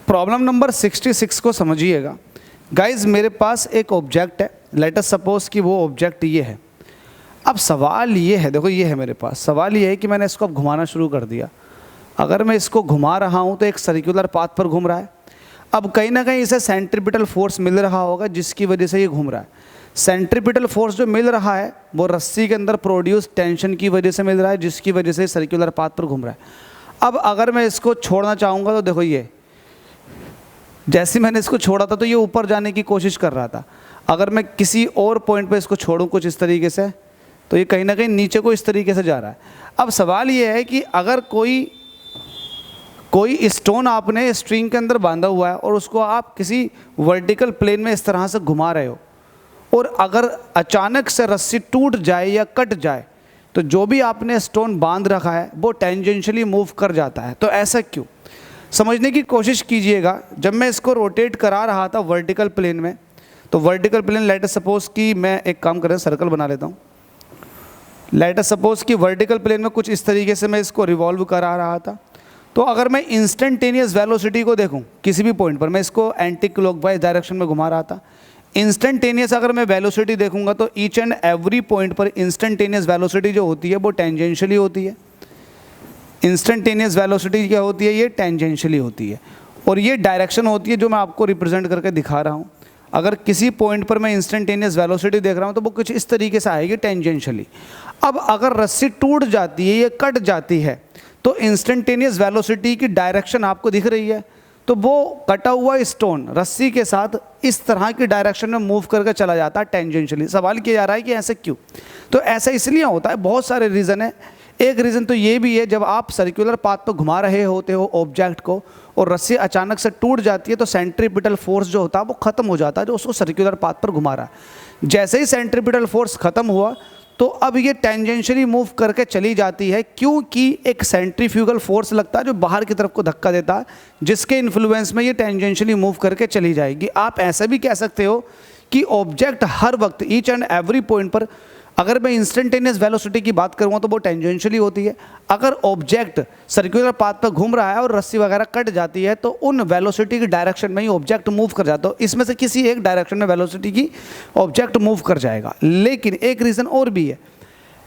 Problem number 66 को समझिएगा guys. मेरे पास एक ऑब्जेक्ट है, लेट अस सपोज कि वो ऑब्जेक्ट ये है। अब सवाल ये है, देखो ये है मेरे पास, सवाल ये है कि मैंने इसको अब घुमाना शुरू कर दिया। अगर मैं इसको घुमा रहा हूँ तो एक सर्कुलर पाथ पर घूम रहा है। अब कहीं ना कहीं इसे सेंट्रीपिटल फोर्स मिल रहा होगा जिसकी वजह से ये घूम रहा है। सेंट्रीपिटल फोर्स जो मिल रहा है वो रस्सी के अंदर प्रोड्यूस टेंशन की वजह से मिल रहा है, जिसकी वजह से सर्कुलर पाथ पर घूम रहा है। अब अगर मैं इसको छोड़ना चाहूँगा तो देखो ये, जैसे मैंने इसको छोड़ा था तो ये ऊपर जाने की कोशिश कर रहा था। अगर मैं किसी और पॉइंट पे इसको छोड़ूं कुछ इस तरीके से तो ये कहीं ना कहीं नीचे को इस तरीके से जा रहा है। अब सवाल ये है कि अगर कोई स्टोन आपने स्ट्रिंग के अंदर बांधा हुआ है और उसको आप किसी वर्टिकल प्लेन में इस तरह से घुमा रहे हो और अगर अचानक से रस्सी टूट जाए या कट जाए तो जो भी आपने स्टोन बांध रखा है वो टेंजेंशियली मूव कर जाता है। तो ऐसा क्यों, समझने की कोशिश कीजिएगा। जब मैं इसको रोटेट करा रहा था वर्टिकल प्लेन में, तो vertical plane let us suppose कि मैं एक काम करें सर्कल बना लेता हूँ। लेट अस सपोज कि वर्टिकल प्लेन में कुछ इस तरीके से मैं इसको रिवॉल्व करा रहा था। तो अगर मैं इंस्टेंटेनियस वेलोसिटी को देखूं किसी भी पॉइंट पर, मैं इसको एंटी क्लॉकवाइज डायरेक्शन में घुमा रहा था। इंस्टेंटेनियस अगर मैं वेलोसिटी देखूंगा तो ईच एंड एवरी पॉइंट पर इंस्टेंटेनियस वेलोसिटी जो होती है वो टेंजेंशियली होती है। इंस्टेंटेनियस वेलोसिटी क्या होती है, ये टेंजेंशियली होती है। और ये डायरेक्शन होती है जो मैं आपको रिप्रेजेंट करके दिखा रहा हूँ। अगर किसी पॉइंट पर मैं इंस्टेंटेनियस वेलोसिटी देख रहा हूँ तो वो कुछ इस तरीके से आएगी टेंजेंशियली। अब अगर रस्सी टूट जाती है या कट जाती है तो इंस्टेंटेनियस वेलोसिटी की डायरेक्शन आपको दिख रही है, तो वो कटा हुआ स्टोन रस्सी के साथ इस तरह की डायरेक्शन में मूव करके चला जाता है टेंजेंशियली। सवाल किया जा रहा है कि ऐसे क्यों, तो ऐसा इसलिए होता है, बहुत सारे रीज़न है। एक रीज़न तो ये भी है, जब आप सर्कुलर पाथ पर घुमा रहे होते हो ऑब्जेक्ट को और रस्सी अचानक से टूट जाती है तो सेंट्रीपिटल फोर्स जो होता है वो ख़त्म हो जाता है जो उसको सर्कुलर पाथ पर घुमा रहा है। जैसे ही सेंट्रीपिटल फोर्स ख़त्म हुआ तो अब ये टेंजेंशियली मूव करके चली जाती है, क्योंकि एक सेंट्रीफ्यूगल फोर्स लगता है जो बाहर की तरफ को धक्का देता है, जिसके इन्फ्लुएंस में ये टेंजेंशियली मूव करके चली जाएगी। आप ऐसा भी कह सकते हो कि ऑब्जेक्ट हर वक्त ईच एंड एवरी पॉइंट पर, अगर मैं इंस्टेंटेनियस वेलोसिटी की बात करूँगा तो वो टेंजेंशियली होती है। अगर ऑब्जेक्ट सर्कुलर पाथ पर घूम रहा है और रस्सी वगैरह कट जाती है तो उन वेलोसिटी की डायरेक्शन में ही ऑब्जेक्ट मूव कर जाता है। इसमें से किसी एक डायरेक्शन में वेलोसिटी की ऑब्जेक्ट मूव कर जाएगा। लेकिन एक रीज़न और भी है।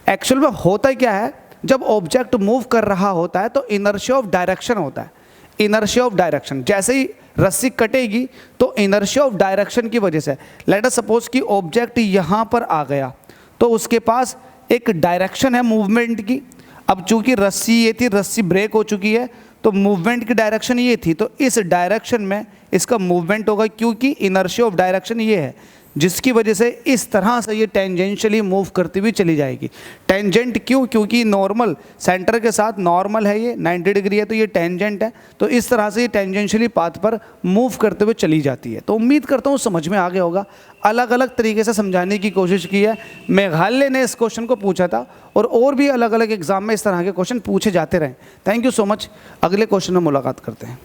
एक्चुअल में होता क्या है, जब ऑब्जेक्ट मूव कर रहा होता है तो इनर्शिया ऑफ डायरेक्शन होता है। इनर्शिया ऑफ डायरेक्शन, जैसे ही रस्सी कटेगी तो इनर्शिया ऑफ डायरेक्शन की वजह से, लेट अस सपोज कि ऑब्जेक्ट यहाँ पर आ गया तो उसके पास एक डायरेक्शन है मूवमेंट की। अब चूंकि रस्सी ये थी, रस्सी ब्रेक हो चुकी है तो मूवमेंट की डायरेक्शन ये थी, तो इस डायरेक्शन में इसका मूवमेंट होगा क्योंकि इनर्शिया ऑफ डायरेक्शन ये है, जिसकी वजह से इस तरह से ये टेंजेंशियली मूव करती हुई चली जाएगी। टेंजेंट क्यों, क्योंकि नॉर्मल सेंटर के साथ नॉर्मल है, ये 90 डिग्री है तो ये टेंजेंट है, तो इस तरह से ये टेंजेंशियली पाथ पर मूव करते हुए चली जाती है। तो उम्मीद करता हूँ समझ में आ गया होगा। अलग अलग तरीके से समझाने की कोशिश की है। मेघालय ने इस क्वेश्चन को पूछा था और भी अलग अलग एग्जाम में इस तरह के क्वेश्चन पूछे जाते रहे। Thank you so much. अगले क्वेश्चन में मुलाकात करते हैं।